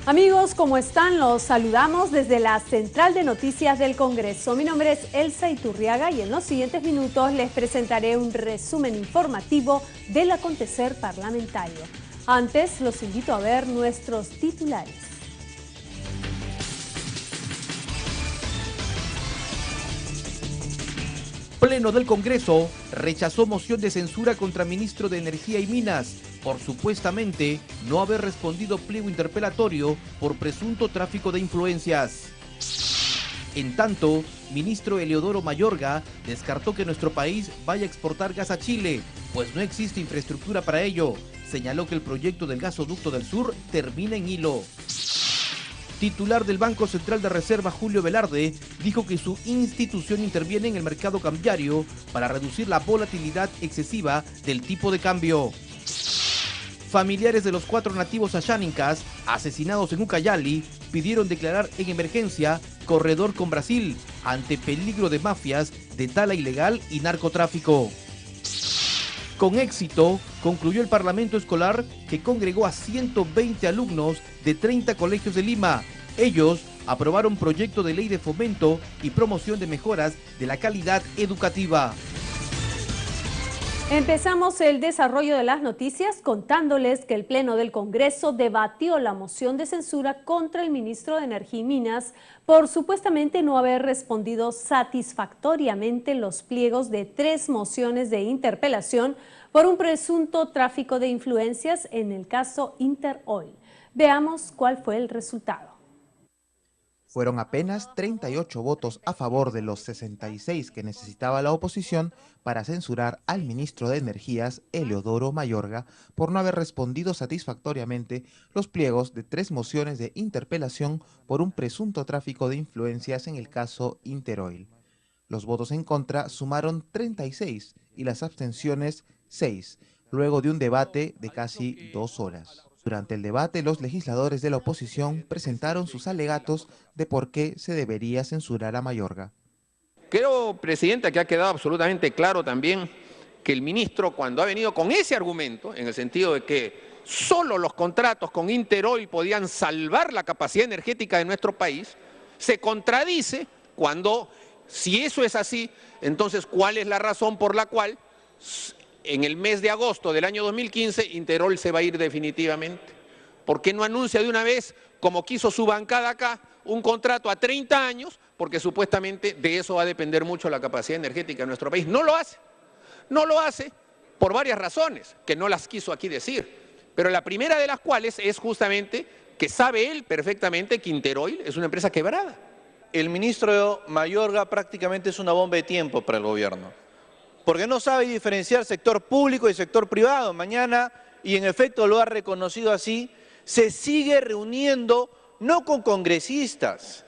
Amigos, ¿cómo están? Los saludamos desde la Central de Noticias del Congreso. Mi nombre es Elsa Iturriaga y en los siguientes minutos les presentaré un resumen informativo del acontecer parlamentario. Antes, los invito a ver nuestros titulares. Pleno del Congreso rechazó moción de censura contra ministro de Energía y Minas por supuestamente no haber respondido pliego interpelatorio por presunto tráfico de influencias. En tanto, ministro Eleodoro Mayorga descartó que nuestro país vaya a exportar gas a Chile, pues no existe infraestructura para ello. Señaló que el proyecto del gasoducto del sur termina en hilo. Titular del Banco Central de Reserva, Julio Velarde, dijo que su institución interviene en el mercado cambiario para reducir la volatilidad excesiva del tipo de cambio. Familiares de los 4 nativos asháninkas asesinados en Ucayali pidieron declarar en emergencia corredor con Brasil ante peligro de mafias de tala ilegal y narcotráfico. Con éxito, concluyó el Parlamento Escolar, que congregó a 120 alumnos de 30 colegios de Lima. Ellos aprobaron proyecto de ley de fomento y promoción de mejoras de la calidad educativa. Empezamos el desarrollo de las noticias contándoles que el Pleno del Congreso debatió la moción de censura contra el ministro de Energía y Minas por supuestamente no haber respondido satisfactoriamente los pliegos de 3 mociones de interpelación por un presunto tráfico de influencias en el caso Interoil. Veamos cuál fue el resultado. Fueron apenas 38 votos a favor de los 66 que necesitaba la oposición para censurar al ministro de Energías, Eleodoro Mayorga, por no haber respondido satisfactoriamente los pliegos de 3 mociones de interpelación por un presunto tráfico de influencias en el caso Interoil. Los votos en contra sumaron 36 y las abstenciones 6, luego de un debate de casi 2 horas. Durante el debate, los legisladores de la oposición presentaron sus alegatos de por qué se debería censurar a Mayorga. Creo, Presidenta, que ha quedado absolutamente claro también que el ministro, cuando ha venido con ese argumento, en el sentido de que solo los contratos con Interoil podían salvar la capacidad energética de nuestro país, se contradice cuando, si eso es así, entonces, ¿cuál es la razón por la cual en el mes de agosto del año 2015, Interoil se va a ir definitivamente? ¿Por qué no anuncia de una vez, como quiso su bancada acá, un contrato a 30 años? Porque supuestamente de eso va a depender mucho la capacidad energética de nuestro país. No lo hace. No lo hace por varias razones, que no las quiso aquí decir. Pero la primera de las cuales es justamente que sabe él perfectamente que Interoil es una empresa quebrada. El ministro Mayorga prácticamente es una bomba de tiempo para el gobierno, porque no sabe diferenciar sector público y sector privado. Mañana, y en efecto lo ha reconocido así, se sigue reuniendo no con congresistas,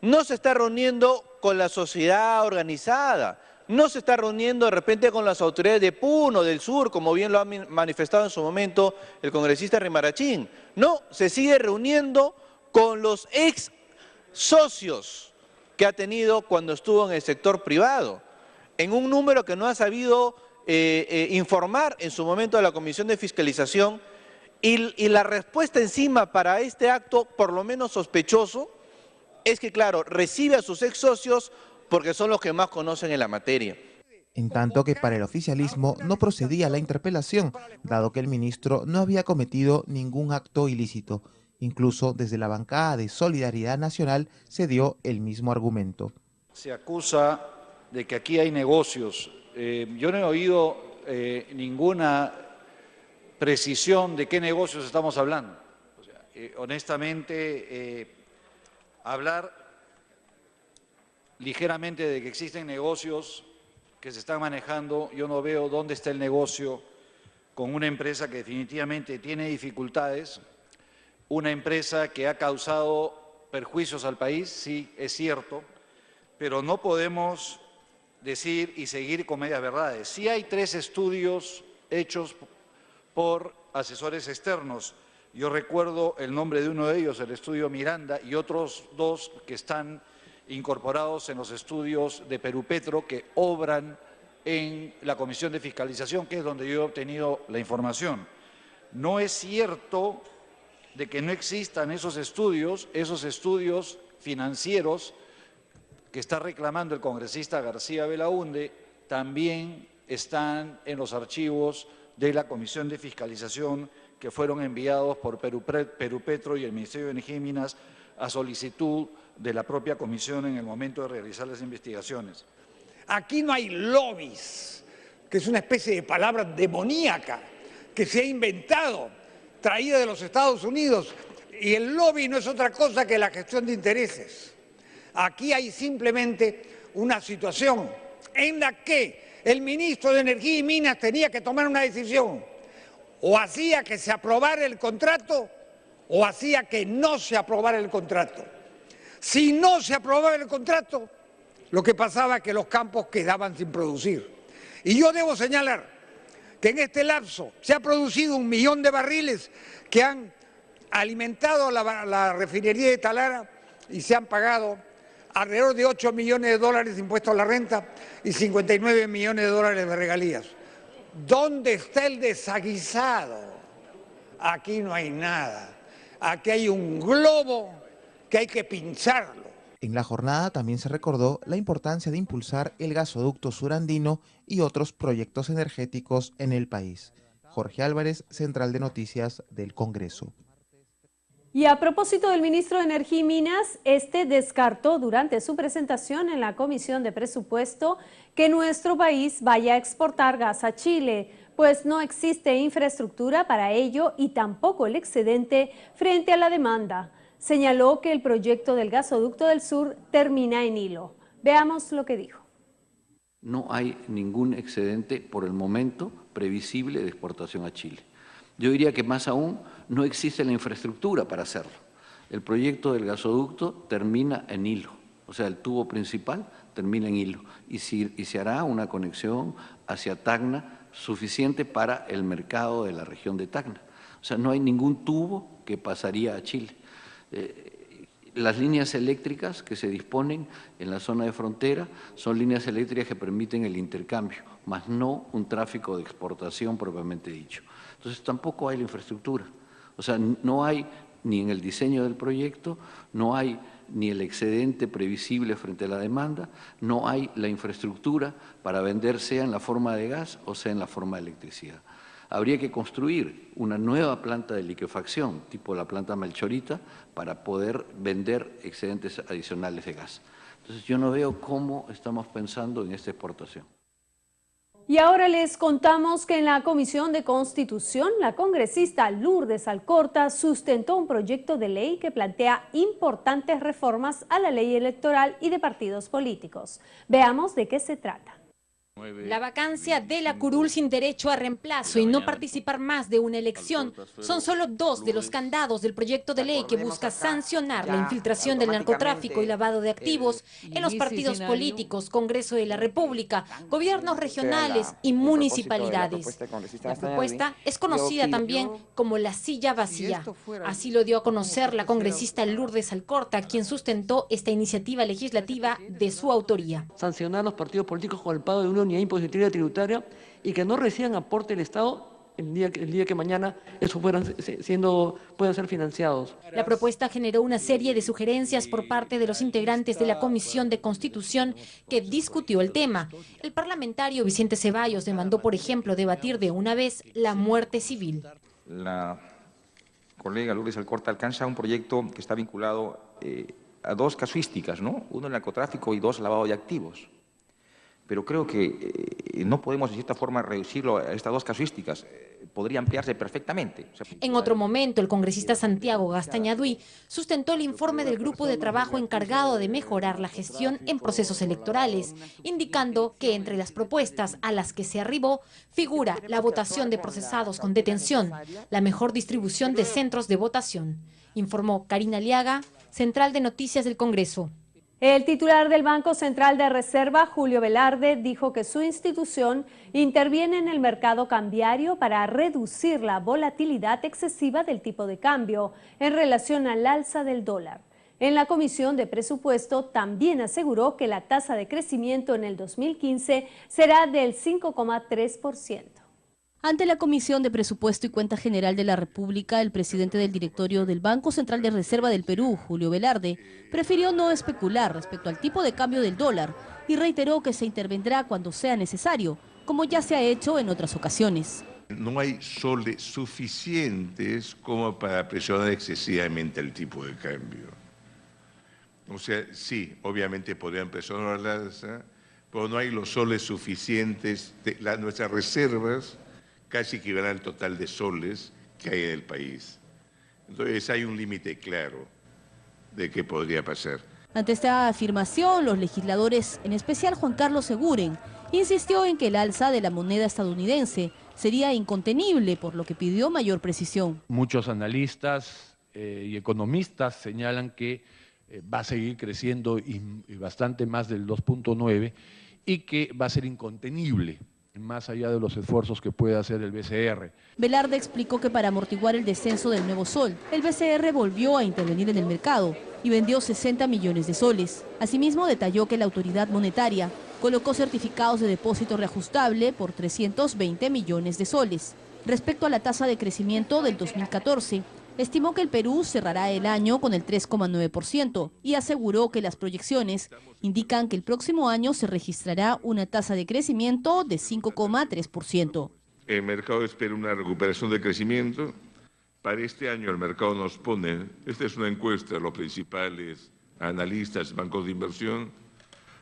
no se está reuniendo con la sociedad organizada, no se está reuniendo de repente con las autoridades de Puno, del Sur, como bien lo ha manifestado en su momento el congresista Rimarachín. No, se sigue reuniendo con los ex socios que ha tenido cuando estuvo en el sector privado, en un número que no ha sabido informar en su momento a la Comisión de Fiscalización, y la respuesta encima para este acto, por lo menos sospechoso, es que, claro, recibe a sus ex socios porque son los que más conocen en la materia. En tanto que para el oficialismo no procedía la interpelación, dado que el ministro no había cometido ningún acto ilícito. Incluso desde la bancada de Solidaridad Nacional se dio el mismo argumento. Se acusa de que aquí hay negocios. Yo no he oído ninguna precisión de qué negocios estamos hablando. O sea, honestamente, hablar ligeramente de que existen negocios que se están manejando, yo no veo dónde está el negocio con una empresa que definitivamente tiene dificultades, una empresa que ha causado perjuicios al país, sí, es cierto, pero no podemos decir y seguir con medias verdades. Sí hay 3 estudios hechos por asesores externos. Yo recuerdo el nombre de uno de ellos, el estudio Miranda, y otros 2 que están incorporados en los estudios de Perupetro que obran en la Comisión de Fiscalización, que es donde yo he obtenido la información. No es cierto de que no existan esos estudios financieros que está reclamando el congresista García Belaúnde, también están en los archivos de la Comisión de Fiscalización que fueron enviados por Perupetro y el Ministerio de Energía y Minas a solicitud de la propia comisión en el momento de realizar las investigaciones. Aquí no hay lobbies, que es una especie de palabra demoníaca que se ha inventado, traída de los Estados Unidos, y el lobby no es otra cosa que la gestión de intereses. Aquí hay simplemente una situación en la que el ministro de Energía y Minas tenía que tomar una decisión, o hacía que se aprobara el contrato o hacía que no se aprobara el contrato. Si no se aprobaba el contrato, lo que pasaba es que los campos quedaban sin producir. Y yo debo señalar que en este lapso se ha producido 1 millón de barriles que han alimentado la refinería de Talara y se han pagado alrededor de 8 millones de dólares de impuestos a la renta y 59 millones de dólares de regalías. ¿Dónde está el desaguisado? Aquí no hay nada. Aquí hay un globo que hay que pincharlo. En la jornada también se recordó la importancia de impulsar el gasoducto surandino y otros proyectos energéticos en el país. Jorge Álvarez, Central de Noticias del Congreso. Y a propósito del ministro de Energía y Minas, este descartó durante su presentación en la Comisión de Presupuesto que nuestro país vaya a exportar gas a Chile, pues no existe infraestructura para ello y tampoco el excedente frente a la demanda. Señaló que el proyecto del gasoducto del sur termina en hilo. Veamos lo que dijo. No hay ningún excedente por el momento previsible de exportación a Chile. Yo diría que más aún no existe la infraestructura para hacerlo. El proyecto del gasoducto termina en hilo, o sea, el tubo principal termina en hilo y se hará una conexión hacia Tacna suficiente para el mercado de la región de Tacna. O sea, no hay ningún tubo que pasaría a Chile. Las líneas eléctricas que se disponen en la zona de frontera son líneas eléctricas que permiten el intercambio, más no un tráfico de exportación propiamente dicho. Entonces tampoco hay la infraestructura, o sea, no hay ni en el diseño del proyecto, no hay ni el excedente previsible frente a la demanda, no hay la infraestructura para vender sea en la forma de gas o sea en la forma de electricidad. Habría que construir una nueva planta de liquefacción, tipo la planta Melchorita, para poder vender excedentes adicionales de gas. Entonces yo no veo cómo estamos pensando en esta exportación. Y ahora les contamos que en la Comisión de Constitución, la congresista Lourdes Alcorta sustentó un proyecto de ley que plantea importantes reformas a la ley electoral y de partidos políticos. Veamos de qué se trata. La vacancia de la curul sin derecho a reemplazo y no participar más de una elección son solo 2 de los candados del proyecto de ley que busca sancionar la infiltración del narcotráfico y lavado de activos en los partidos políticos, Congreso de la República, gobiernos regionales y municipalidades. La propuesta es conocida también como la silla vacía. Así lo dio a conocer la congresista Lourdes Alcorta, quien sustentó esta iniciativa legislativa de su autoría. Sancionar los partidos políticos con el pago de una unidad impositiva tributaria y que no reciban aporte del Estado el día que mañana eso puedan ser financiados. La propuesta generó una serie de sugerencias por parte de los integrantes de la Comisión de Constitución que discutió el tema. El parlamentario Vicente Ceballos demandó, por ejemplo, debatir de una vez la muerte civil. La colega Lourdes Alcorta alcanza un proyecto que está vinculado a 2 casuísticas, ¿no? 1, el narcotráfico y 2, lavado de activos. Pero creo que no podemos de cierta forma reducirlo a estas 2 casuísticas, podría ampliarse perfectamente. En otro momento, el congresista Santiago Gastañaduy sustentó el informe del grupo de trabajo encargado de mejorar la gestión en procesos electorales, indicando que entre las propuestas a las que se arribó figura la votación de procesados con detención, la mejor distribución de centros de votación. Informó Karina Aliaga, Central de Noticias del Congreso. El titular del Banco Central de Reserva, Julio Velarde, dijo que su institución interviene en el mercado cambiario para reducir la volatilidad excesiva del tipo de cambio en relación al alza del dólar. En la Comisión de Presupuesto también aseguró que la tasa de crecimiento en el 2015 será del 5,3%. Ante la Comisión de Presupuesto y Cuenta General de la República, el presidente del directorio del Banco Central de Reserva del Perú, Julio Velarde, prefirió no especular respecto al tipo de cambio del dólar y reiteró que se intervendrá cuando sea necesario, como ya se ha hecho en otras ocasiones. No hay soles suficientes como para presionar excesivamente el tipo de cambio. O sea, sí, obviamente podrían presionar al alza, pero no hay los soles suficientes. Nuestras reservas casi equivalen al total de soles que hay en el país. Entonces hay un límite claro de qué podría pasar. Ante esta afirmación, los legisladores, en especial Juan Carlos Seguren, insistió en que el alza de la moneda estadounidense sería incontenible, por lo que pidió mayor precisión. Muchos analistas y economistas señalan que va a seguir creciendo y bastante más del 2.9 y que va a ser incontenible, más allá de los esfuerzos que pueda hacer el BCR. Velarde explicó que para amortiguar el descenso del nuevo sol, el BCR volvió a intervenir en el mercado y vendió 60 millones de soles. Asimismo, detalló que la autoridad monetaria colocó certificados de depósito reajustable por 320 millones de soles. Respecto a la tasa de crecimiento del 2014, estimó que el Perú cerrará el año con el 3,9% y aseguró que las proyecciones indican que el próximo año se registrará una tasa de crecimiento de 5,3%. El mercado espera una recuperación de crecimiento. Para este año el mercado nos pone, esta es una encuesta de los principales analistas, bancos de inversión,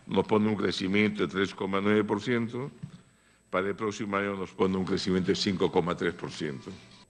nos pone un crecimiento de 3,9%, para el próximo año nos pone un crecimiento de 5,3%.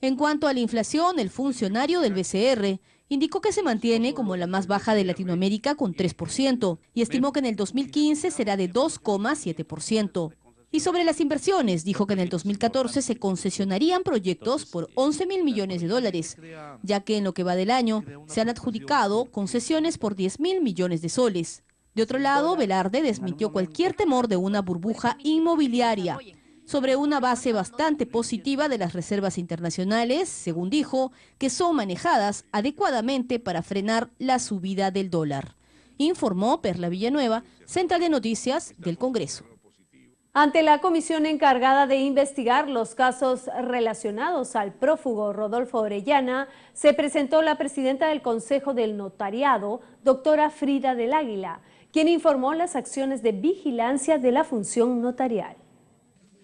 En cuanto a la inflación, el funcionario del BCR indicó que se mantiene como la más baja de Latinoamérica con 3% y estimó que en el 2015 será de 2,7%. Y sobre las inversiones, dijo que en el 2014 se concesionarían proyectos por 11.000 millones de dólares, ya que en lo que va del año se han adjudicado concesiones por 10.000 millones de soles. De otro lado, Velarde desmintió cualquier temor de una burbuja inmobiliaria, sobre una base bastante positiva de las reservas internacionales, según dijo, que son manejadas adecuadamente para frenar la subida del dólar. Informó Perla Villanueva, Central de Noticias del Congreso. Ante la comisión encargada de investigar los casos relacionados al prófugo Rodolfo Orellana, se presentó la presidenta del Consejo del Notariado, doctora Frida del Águila, quien informó las acciones de vigilancia de la función notarial.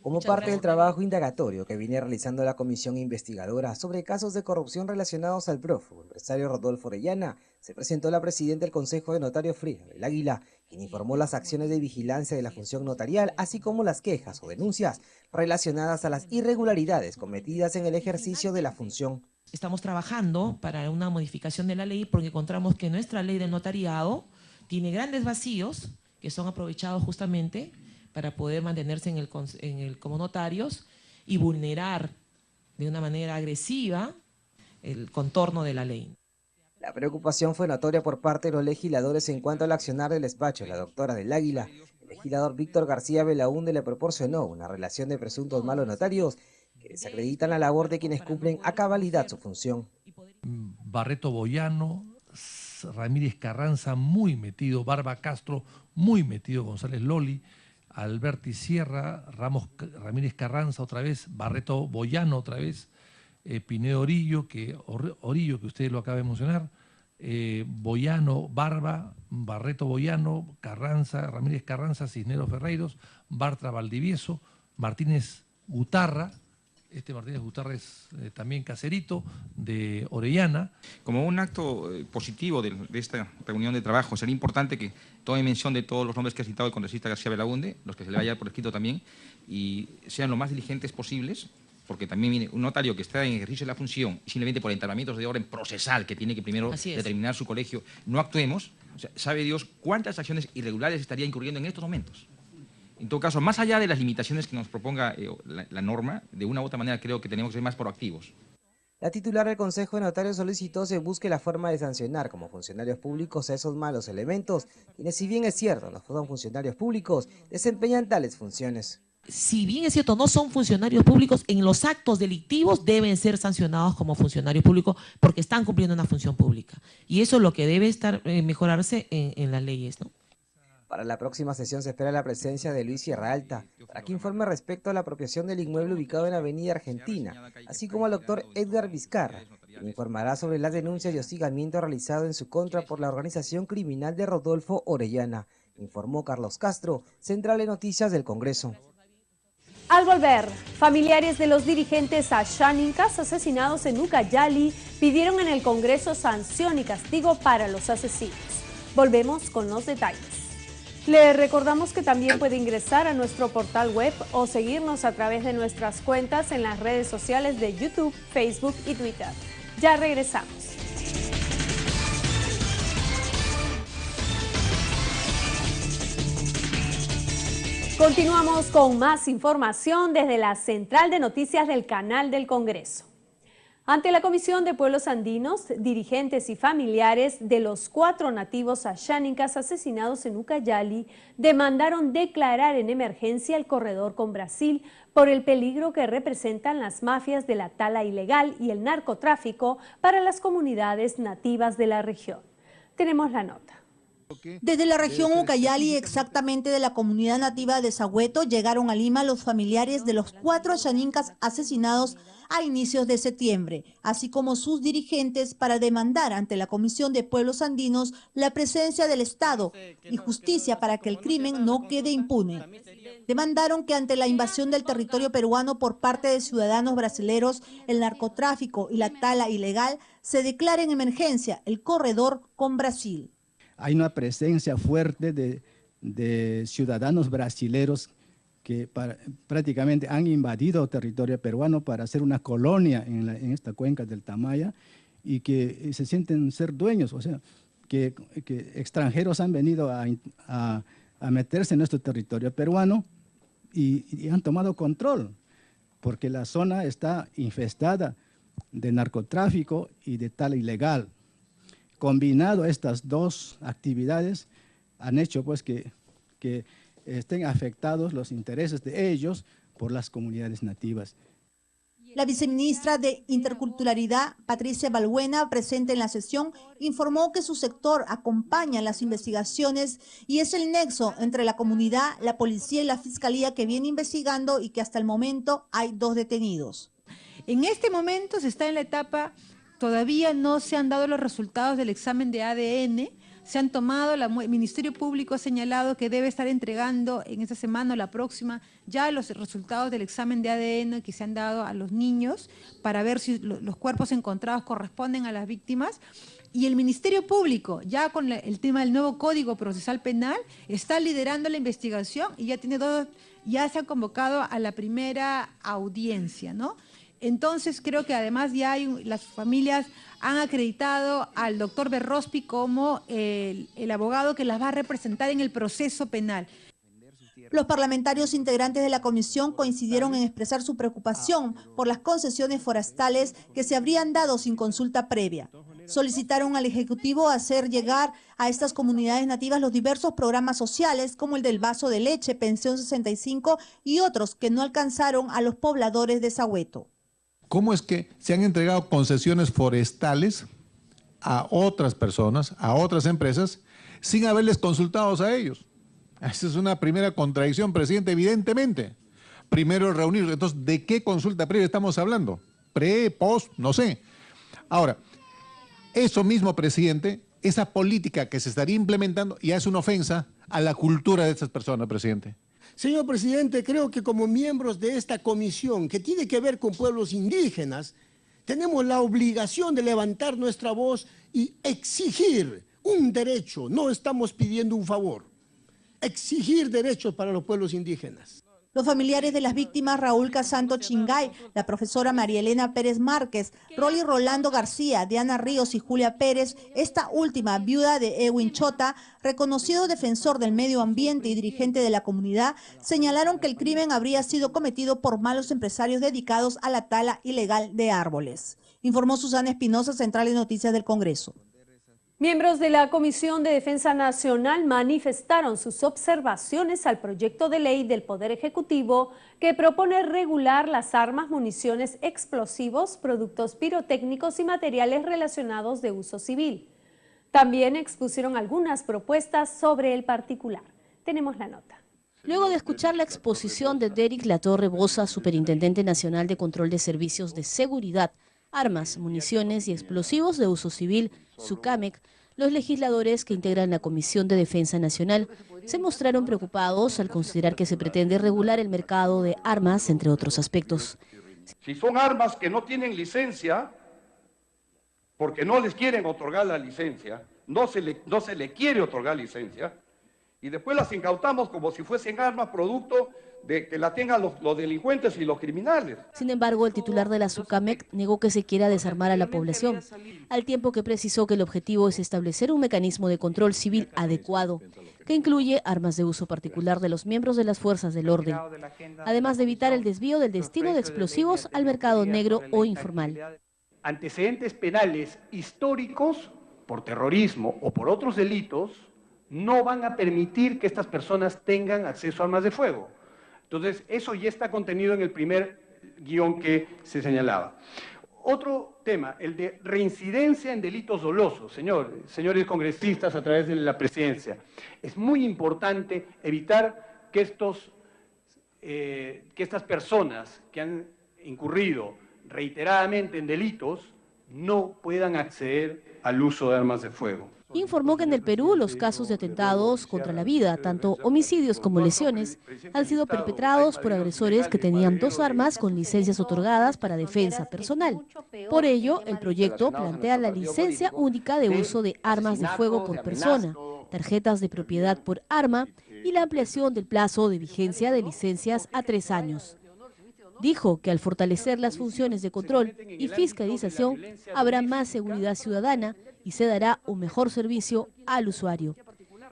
Como parte del trabajo indagatorio que viene realizando la comisión investigadora sobre casos de corrupción relacionados al prófugo empresario Rodolfo Orellana, se presentó la presidenta del Consejo de Notarios Frida del Águila, quien informó las acciones de vigilancia de la función notarial, así como las quejas o denuncias relacionadas a las irregularidades cometidas en el ejercicio de la función. Estamos trabajando para una modificación de la ley porque encontramos que nuestra ley del notariado tiene grandes vacíos que son aprovechados justamente para poder mantenerse como notarios y vulnerar de una manera agresiva el contorno de la ley. La preocupación fue notoria por parte de los legisladores en cuanto al accionar del despacho de la doctora del Águila. El legislador Víctor García Belaúnde le proporcionó una relación de presuntos malos notarios que desacreditan la labor de quienes cumplen a cabalidad su función. Barreto Boyano, Ramírez Carranza muy metido, Barba Castro muy metido, González Loli, Alberti Sierra, Ramírez Carranza otra vez, Barreto Boyano otra vez, Pinedo Orillo, que usted lo acaba de mencionar, Boyano, Barba, Barreto Boyano, Carranza, Ramírez Carranza, Cisneros Ferreiros, Bartra Valdivieso, Martínez Gutarra, Martínez Gutarra es también caserito de Orellana. Como un acto positivo de esta reunión de trabajo, sería importante que tome mención de todos los nombres que ha citado el congresista García Belaúnde, los que se le vaya por escrito también, y sean lo más diligentes posibles, porque también viene un notario que está en ejercicio de la función y simplemente por entabamientos de orden procesal que tiene que primero determinar su colegio, no actuemos. O sea, sabe Dios cuántas acciones irregulares estaría incurriendo en estos momentos. En todo caso, más allá de las limitaciones que nos proponga la norma, de una u otra manera creo que tenemos que ser más proactivos. La titular del Consejo de Notarios solicitó se busque la forma de sancionar como funcionarios públicos a esos malos elementos, quienes, si bien es cierto, no son funcionarios públicos, desempeñan tales funciones. Si bien es cierto, no son funcionarios públicos, en los actos delictivos deben ser sancionados como funcionarios públicos porque están cumpliendo una función pública. Y eso es lo que debe mejorarse en las leyes, ¿no? Para la próxima sesión se espera la presencia de Luis Sierra Alta, para que informe respecto a la apropiación del inmueble ubicado en Avenida Argentina, así como al doctor Edgar Vizcarra, quien informará sobre las denuncias de hostigamiento realizado en su contra por la organización criminal de Rodolfo Orellana, informó Carlos Castro, Central de Noticias del Congreso. Al volver, familiares de los dirigentes ashánicas asesinados en Ucayali pidieron en el Congreso sanción y castigo para los asesinos. Volvemos con los detalles. Le recordamos que también puede ingresar a nuestro portal web o seguirnos a través de nuestras cuentas en las redes sociales de YouTube, Facebook y Twitter. Ya regresamos. Continuamos con más información desde la Central de Noticias del Canal del Congreso. Ante la Comisión de Pueblos Andinos, dirigentes y familiares de los 4 nativos ashánicas asesinados en Ucayali demandaron declarar en emergencia el corredor con Brasil por el peligro que representan las mafias de la tala ilegal y el narcotráfico para las comunidades nativas de la región. Tenemos la nota. Desde la región Ucayali, exactamente de la comunidad nativa de Sahueto, llegaron a Lima los familiares de los 4 ashánicas asesinados a inicios de septiembre, así como sus dirigentes para demandar ante la Comisión de Pueblos Andinos la presencia del Estado y justicia para que el crimen no quede impune. Demandaron que ante la invasión del territorio peruano por parte de ciudadanos brasileños, el narcotráfico y la tala ilegal, se declare en emergencia el corredor con Brasil. Hay una presencia fuerte de ciudadanos brasileños que prácticamente han invadido territorio peruano para hacer una colonia en esta cuenca del Tamaya y que se sienten ser dueños, o sea, que extranjeros han venido a meterse en nuestro territorio peruano y han tomado control, porque la zona está infestada de narcotráfico y de tala ilegal. Combinado estas dos actividades han hecho pues que estén afectados los intereses de ellos por las comunidades nativas. La viceministra de Interculturalidad, Patricia Balbuena, presente en la sesión, informó que su sector acompaña las investigaciones y es el nexo entre la comunidad, la policía y la fiscalía que viene investigando y que hasta el momento hay 2 detenidos. En este momento se está en la etapa, todavía no se han dado los resultados del examen de ADN, se han tomado, el Ministerio Público ha señalado que debe estar entregando en esta semana o la próxima ya los resultados del examen de ADN que se han dado a los niños para ver si los cuerpos encontrados corresponden a las víctimas. Y el Ministerio Público, ya con el tema del nuevo Código Procesal Penal, está liderando la investigación y ya se ha convocado a la primera audiencia, ¿no? Entonces creo que además ya las familias han acreditado al doctor Berrospi como el abogado que las va a representar en el proceso penal. Los parlamentarios integrantes de la comisión coincidieron en expresar su preocupación por las concesiones forestales que se habrían dado sin consulta previa. Solicitaron al Ejecutivo hacer llegar a estas comunidades nativas los diversos programas sociales como el del vaso de leche, pensión 65 y otros que no alcanzaron a los pobladores de Sahueto. ¿Cómo es que se han entregado concesiones forestales a otras personas, a otras empresas, sin haberles consultado a ellos? Esa es una primera contradicción, presidente, evidentemente. Primero reunirlos. Entonces, ¿de qué consulta previa estamos hablando? ¿Pre, post? No sé. Ahora, eso mismo, presidente, esa política que se estaría implementando ya es una ofensa a la cultura de estas personas, presidente. Señor presidente, creo que como miembros de esta comisión que tiene que ver con pueblos indígenas, tenemos la obligación de levantar nuestra voz y exigir un derecho. No estamos pidiendo un favor. Exigir derechos para los pueblos indígenas. Los familiares de las víctimas Raúl Casanto Chingay, la profesora María Elena Pérez Márquez, Rolly Rolando García, Diana Ríos y Julia Pérez, esta última viuda de Edwin Chota, reconocido defensor del medio ambiente y dirigente de la comunidad, señalaron que el crimen habría sido cometido por malos empresarios dedicados a la tala ilegal de árboles. Informó Susana Espinosa, Central de Noticias del Congreso. Miembros de la Comisión de Defensa Nacional manifestaron sus observaciones al proyecto de ley del Poder Ejecutivo que propone regular las armas, municiones, explosivos, productos pirotécnicos y materiales relacionados de uso civil. También expusieron algunas propuestas sobre el particular. Tenemos la nota. Luego de escuchar la exposición de Derrick Latorre Bosa, Superintendente Nacional de Control de Servicios de Seguridad, Armas, Municiones y Explosivos de Uso Civil, SUCAMEC, los legisladores que integran la Comisión de Defensa Nacional se mostraron preocupados al considerar que se pretende regular el mercado de armas, entre otros aspectos. Si son armas que no tienen licencia, porque no les quieren otorgar la licencia, no se le quiere otorgar licencia, y después las incautamos como si fuesen armas producto de que la tengan los delincuentes y los criminales. Sin embargo, el titular de la SUCAMEC negó que se quiera desarmar a la población, al tiempo que precisó que el objetivo es establecer un mecanismo de control civil adecuado, que incluye armas de uso particular de los miembros de las fuerzas del orden, además de evitar el desvío del destino de explosivos al mercado negro o informal. Antecedentes penales históricos por terrorismo o por otros delitos no van a permitir que estas personas tengan acceso a armas de fuego. Entonces, eso ya está contenido en el primer guión que se señalaba. Otro tema, el de reincidencia en delitos dolosos. Señores congresistas a través de la presidencia, es muy importante evitar que estas personas que han incurrido reiteradamente en delitos no puedan acceder al uso de armas de fuego. Informó que en el Perú los casos de atentados contra la vida, tanto homicidios como lesiones, han sido perpetrados por agresores que tenían 2 armas con licencias otorgadas para defensa personal. Por ello, el proyecto plantea la licencia única de uso de armas de fuego por persona, tarjetas de propiedad por arma y la ampliación del plazo de vigencia de licencias a 3 años. Dijo que al fortalecer las funciones de control y fiscalización habrá más seguridad ciudadana y se dará un mejor servicio al usuario.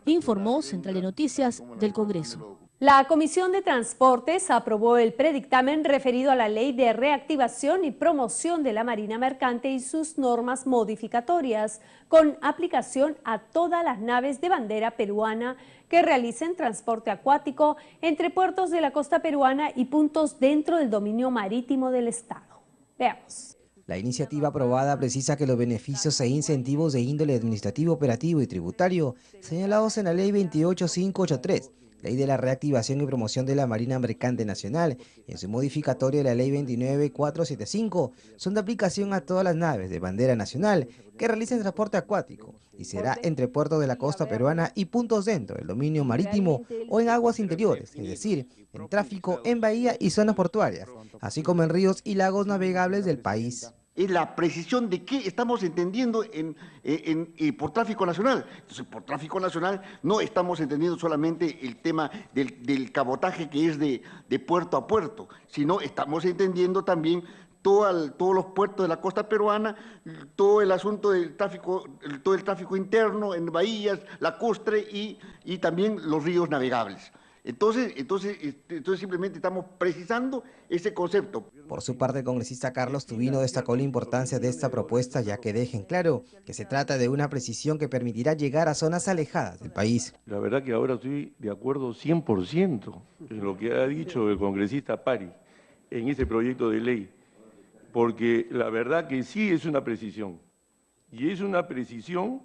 Informó Central de Noticias del Congreso. La Comisión de Transportes aprobó el predictamen referido a la Ley de Reactivación y Promoción de la Marina Mercante y sus normas modificatorias, con aplicación a todas las naves de bandera peruana que realicen transporte acuático entre puertos de la costa peruana y puntos dentro del dominio marítimo del Estado. Veamos. La iniciativa aprobada precisa que los beneficios e incentivos de índole administrativo, operativo y tributario señalados en la Ley 28583, Ley de la Reactivación y Promoción de la Marina Mercante Nacional, y en su modificatoria de la Ley 29475, son de aplicación a todas las naves de bandera nacional que realicen transporte acuático, y será entre puertos de la costa peruana y puntos dentro del dominio marítimo o en aguas interiores, es decir, en tráfico en bahía y zonas portuarias, así como en ríos y lagos navegables del país. Es la precisión de qué estamos entendiendo por tráfico nacional. Entonces, por tráfico nacional no estamos entendiendo solamente el tema del cabotaje que es de puerto a puerto, sino estamos entendiendo también todos los puertos de la costa peruana, todo el asunto del tráfico, todo el tráfico interno en bahías, lacustre y también los ríos navegables. Entonces simplemente estamos precisando ese concepto. Por su parte, el congresista Carlos Tubino destacó la importancia de esta propuesta, ya que dejen claro que se trata de una precisión que permitirá llegar a zonas alejadas del país. La verdad que ahora estoy de acuerdo 100% en lo que ha dicho el congresista Pari en ese proyecto de ley, porque la verdad que sí es una precisión, y es una precisión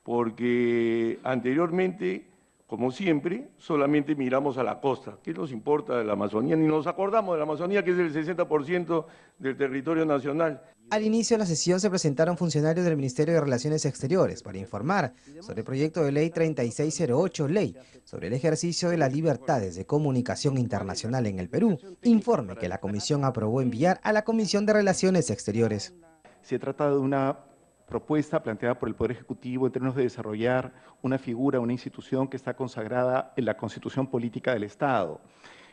porque anteriormente, como siempre, solamente miramos a la costa. ¿Qué nos importa de la Amazonía? Ni nos acordamos de la Amazonía, que es el 60% del territorio nacional. Al inicio de la sesión se presentaron funcionarios del Ministerio de Relaciones Exteriores para informar sobre el proyecto de ley 3608, ley sobre el ejercicio de las libertades de comunicación internacional en el Perú, informe que la Comisión aprobó enviar a la Comisión de Relaciones Exteriores. Se trata de una propuesta planteada por el Poder Ejecutivo en términos de desarrollar una figura, una institución que está consagrada en la Constitución Política del Estado.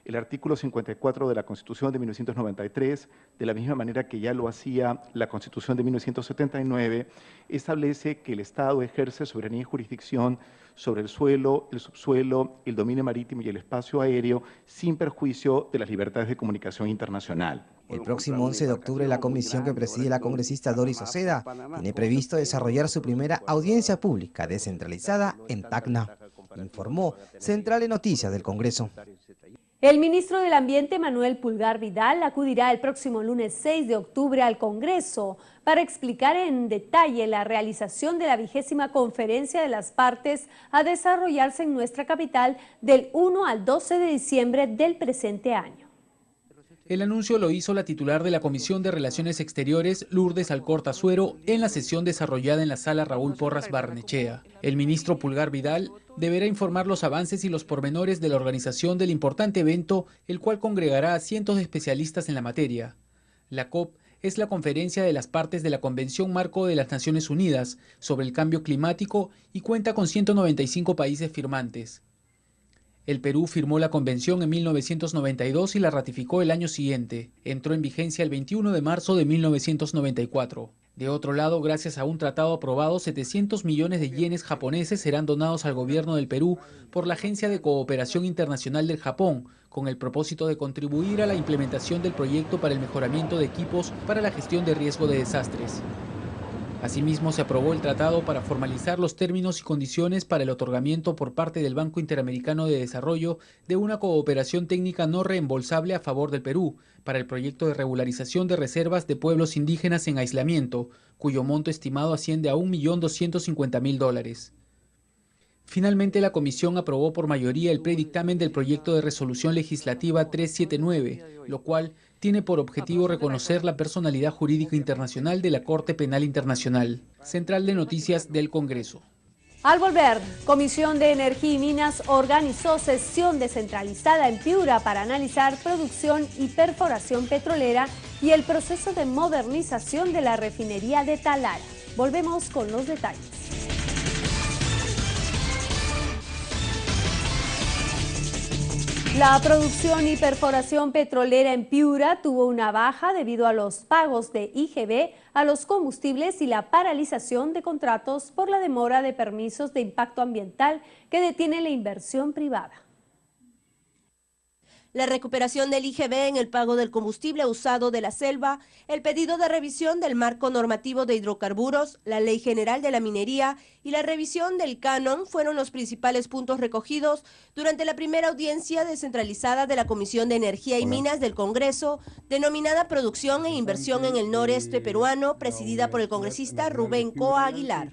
El artículo 54 de la Constitución de 1993, de la misma manera que ya lo hacía la Constitución de 1979, establece que el Estado ejerce soberanía y jurisdicción sobre el suelo, el subsuelo, el dominio marítimo y el espacio aéreo, sin perjuicio de las libertades de comunicación internacional. El próximo 11 de octubre, la comisión que preside la congresista Doris Oceda tiene previsto desarrollar su primera audiencia pública descentralizada en Tacna, informó Central de Noticias del Congreso. El ministro del Ambiente, Manuel Pulgar Vidal, acudirá el próximo lunes 6 de octubre al Congreso para explicar en detalle la realización de la 20ª Conferencia de las Partes a desarrollarse en nuestra capital del 1 al 12 de diciembre del presente año. El anuncio lo hizo la titular de la Comisión de Relaciones Exteriores, Lourdes Alcorta Suero, en la sesión desarrollada en la sala Raúl Porras Barnechea. El ministro Pulgar Vidal deberá informar los avances y los pormenores de la organización del importante evento, el cual congregará a cientos de especialistas en la materia. La COP es la conferencia de las partes de la Convención Marco de las Naciones Unidas sobre el Cambio Climático y cuenta con 195 países firmantes. El Perú firmó la convención en 1992 y la ratificó el año siguiente. Entró en vigencia el 21 de marzo de 1994. De otro lado, gracias a un tratado aprobado, 700 millones de yenes japoneses serán donados al gobierno del Perú por la Agencia de Cooperación Internacional del Japón, con el propósito de contribuir a la implementación del proyecto para el mejoramiento de equipos para la gestión de riesgo de desastres. Asimismo, se aprobó el tratado para formalizar los términos y condiciones para el otorgamiento por parte del Banco Interamericano de Desarrollo de una cooperación técnica no reembolsable a favor del Perú para el proyecto de regularización de reservas de pueblos indígenas en aislamiento, cuyo monto estimado asciende a $1.250.000. Finalmente, la Comisión aprobó por mayoría el predictamen del proyecto de resolución legislativa 379, lo cual tiene por objetivo reconocer la personalidad jurídica internacional de la Corte Penal Internacional. Central de Noticias del Congreso. Al volver, Comisión de Energía y Minas organizó sesión descentralizada en Piura para analizar producción y perforación petrolera y el proceso de modernización de la refinería de Talara. Volvemos con los detalles. La producción y perforación petrolera en Piura tuvo una baja debido a los pagos de IGB a los combustibles y la paralización de contratos por la demora de permisos de impacto ambiental que detiene la inversión privada. La recuperación del IGB en el pago del combustible usado de la selva, el pedido de revisión del marco normativo de hidrocarburos, la Ley General de la Minería y la revisión del canon fueron los principales puntos recogidos durante la primera audiencia descentralizada de la Comisión de Energía y Minas del Congreso, denominada Producción e Inversión en el Noreste Peruano, presidida por el congresista Rubén Coa Aguilar.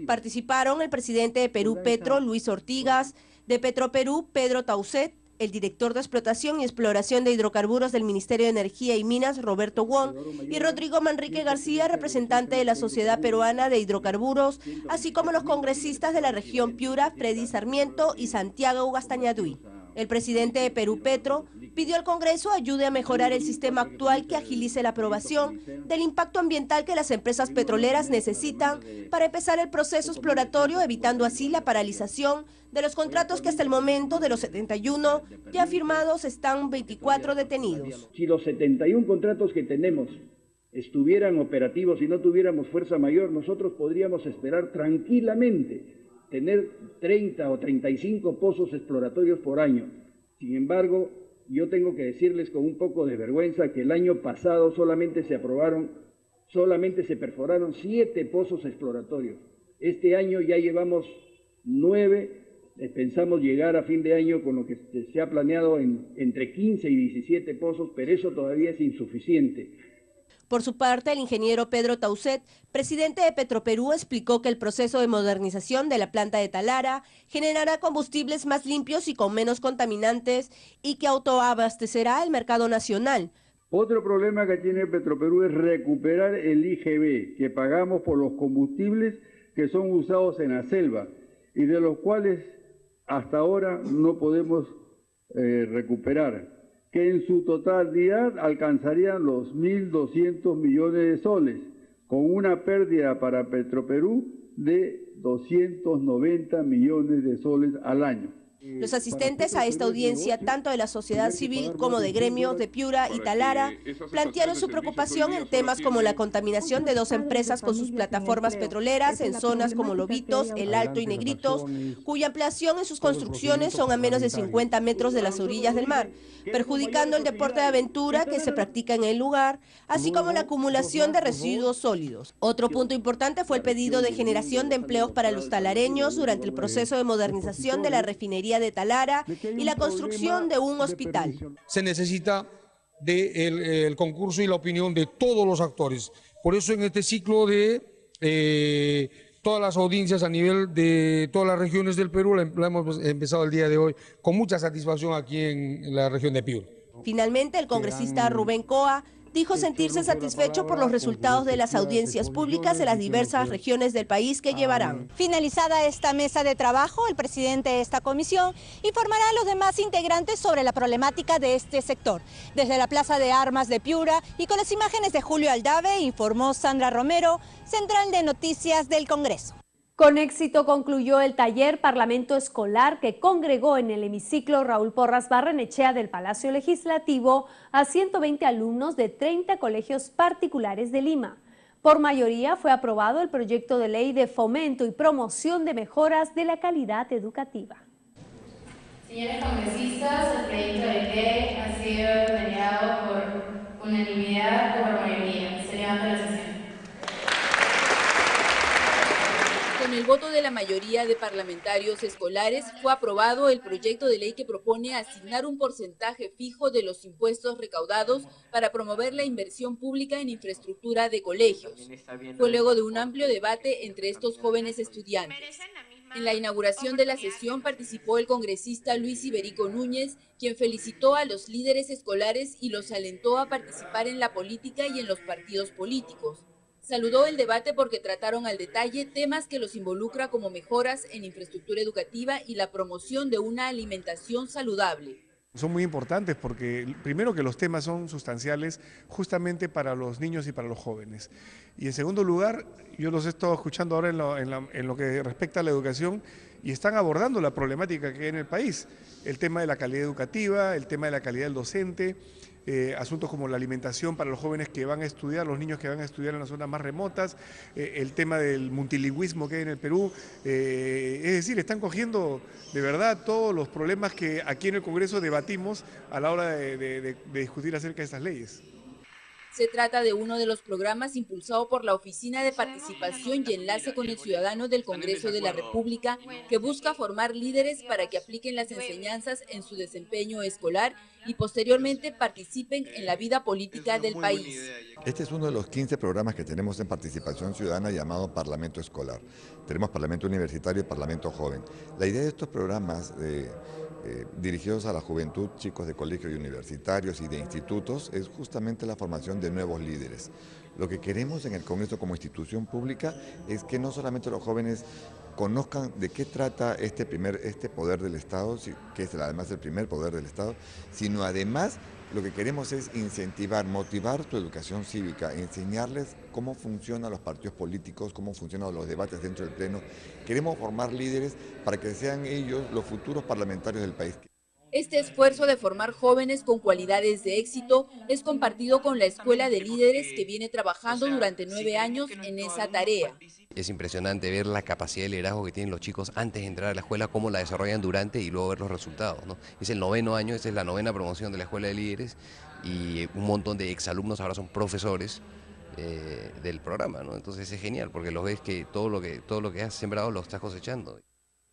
Participaron el presidente de Perú Petro, Luis Ortigas, de Petroperú, Pedro Tauset, el director de Explotación y Exploración de Hidrocarburos del Ministerio de Energía y Minas, Roberto Wong, y Rodrigo Manrique García, representante de la Sociedad Peruana de Hidrocarburos, así como los congresistas de la región Piura, Freddy Sarmiento y Santiago Ugastañaduy. El presidente de Perú, Petro, pidió al Congreso ayude a mejorar el sistema actual que agilice la aprobación del impacto ambiental que las empresas petroleras necesitan para empezar el proceso exploratorio, evitando así la paralización de los contratos que hasta el momento de los 71 ya firmados están 24 detenidos. Si los 71 contratos que tenemos estuvieran operativos y no tuviéramos fuerza mayor, nosotros podríamos esperar tranquilamente tener 30 o 35 pozos exploratorios por año. Sin embargo, yo tengo que decirles con un poco de vergüenza que el año pasado solamente se perforaron 7 pozos exploratorios. Este año ya llevamos 9, pensamos llegar a fin de año con lo que se ha planeado entre 15 y 17 pozos, pero eso todavía es insuficiente. Por su parte, el ingeniero Pedro Tauset, presidente de Petroperú, explicó que el proceso de modernización de la planta de Talara generará combustibles más limpios y con menos contaminantes y que autoabastecerá el mercado nacional. Otro problema que tiene Petroperú es recuperar el IGB que pagamos por los combustibles que son usados en la selva y de los cuales hasta ahora no podemos recuperar, que en su totalidad alcanzarían los 1.200 millones de soles, con una pérdida para Petroperú de 290 millones de soles al año. Los asistentes a esta audiencia, tanto de la sociedad civil como de gremios de Piura y Talara, plantearon su preocupación en temas como la contaminación de 2 empresas con sus plataformas petroleras en zonas como Lobitos, El Alto y Negritos, cuya ampliación en sus construcciones son a menos de 50 metros de las orillas del mar, perjudicando el deporte de aventura que se practica en el lugar, así como la acumulación de residuos sólidos. Otro punto importante fue el pedido de generación de empleos para los talareños durante el proceso de modernización de la refinería Fiscalía de Talara y la construcción de un hospital. Se necesita del concurso y la opinión de todos los actores. Por eso en este ciclo de todas las audiencias a nivel de todas las regiones del Perú la hemos empezado el día de hoy con mucha satisfacción aquí en la región de Piura. Finalmente, el congresista Rubén Coa dijo sentirse satisfecho por los resultados de las audiencias públicas en las diversas regiones del país que llevarán. Finalizada esta mesa de trabajo, el presidente de esta comisión informará a los demás integrantes sobre la problemática de este sector. Desde la Plaza de Armas de Piura y con las imágenes de Julio Aldave, informó Sandra Romero, Central de Noticias del Congreso. Con éxito concluyó el taller Parlamento Escolar que congregó en el hemiciclo Raúl Porras Barrenechea del Palacio Legislativo a 120 alumnos de 30 colegios particulares de Lima. Por mayoría fue aprobado el proyecto de ley de fomento y promoción de mejoras de la calidad educativa. Señores congresistas, el proyecto de ley ha sido mediado por unanimidad o por mayoría. Se levanta la sesión. Con el voto de la mayoría de parlamentarios escolares fue aprobado el proyecto de ley que propone asignar un porcentaje fijo de los impuestos recaudados para promover la inversión pública en infraestructura de colegios. Fue luego de un amplio debate entre estos jóvenes estudiantes. En la inauguración de la sesión participó el congresista Luis Iberico Núñez, quien felicitó a los líderes escolares y los alentó a participar en la política y en los partidos políticos. Saludó el debate porque trataron al detalle temas que los involucra como mejoras en infraestructura educativa y la promoción de una alimentación saludable. Son muy importantes porque primero que los temas son sustanciales justamente para los niños y para los jóvenes. Y en segundo lugar, yo los he estado escuchando ahora en lo que respecta a la educación y están abordando la problemática que hay en el país. El tema de la calidad educativa, el tema de la calidad del docente, asuntos como la alimentación para los jóvenes que van a estudiar, los niños que van a estudiar en las zonas más remotas, el tema del multilingüismo que hay en el Perú. Es decir, están cogiendo de verdad todos los problemas que aquí en el Congreso debatimos a la hora de discutir acerca de estas leyes. Se trata de uno de los programas impulsado por la Oficina de Participación y Enlace con el Ciudadano del Congreso de la República, que busca formar líderes para que apliquen las enseñanzas en su desempeño escolar y posteriormente participen en la vida política del país. Este es uno de los 15 programas que tenemos en participación ciudadana llamado Parlamento Escolar. Tenemos Parlamento Universitario y Parlamento Joven. La idea de estos programas dirigidos a la juventud, chicos de colegios y universitarios y de institutos, es justamente la formación de nuevos líderes. Lo que queremos en el Congreso como institución pública es que no solamente los jóvenes conozcan de qué trata este poder del Estado, que es además el primer poder del Estado, sino además lo que queremos es incentivar, motivar su educación cívica, enseñarles cómo funcionan los partidos políticos, cómo funcionan los debates dentro del Pleno. Queremos formar líderes para que sean ellos los futuros parlamentarios del país. Este esfuerzo de formar jóvenes con cualidades de éxito es compartido con la Escuela de Líderes que viene trabajando durante 9 años en esa tarea. Es impresionante ver la capacidad de liderazgo que tienen los chicos antes de entrar a la escuela, cómo la desarrollan durante y luego ver los resultados, ¿no? Es el 9º año, esta es la 9ª promoción de la Escuela de Líderes y un montón de exalumnos ahora son profesores del programa, ¿no? Entonces es genial porque los ves que todo lo que has sembrado lo estás cosechando.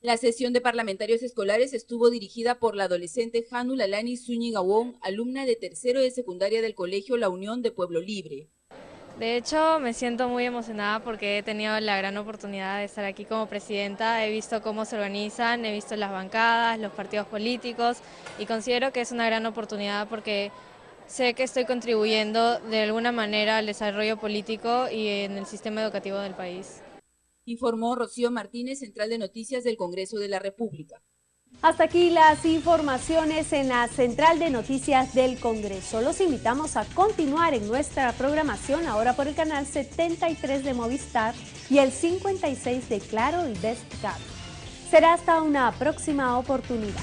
La sesión de parlamentarios escolares estuvo dirigida por la adolescente Janu Lalani Zúñiga Wong, alumna de tercero de secundaria del Colegio La Unión de Pueblo Libre. De hecho, me siento muy emocionada porque he tenido la gran oportunidad de estar aquí como presidenta. He visto cómo se organizan, he visto las bancadas, los partidos políticos y considero que es una gran oportunidad porque sé que estoy contribuyendo de alguna manera al desarrollo político y en el sistema educativo del país. Informó Rocío Martínez, Central de Noticias del Congreso de la República. Hasta aquí las informaciones en la Central de Noticias del Congreso. Los invitamos a continuar en nuestra programación ahora por el canal 73 de Movistar y el 56 de Claro y Best Gap. Será hasta una próxima oportunidad.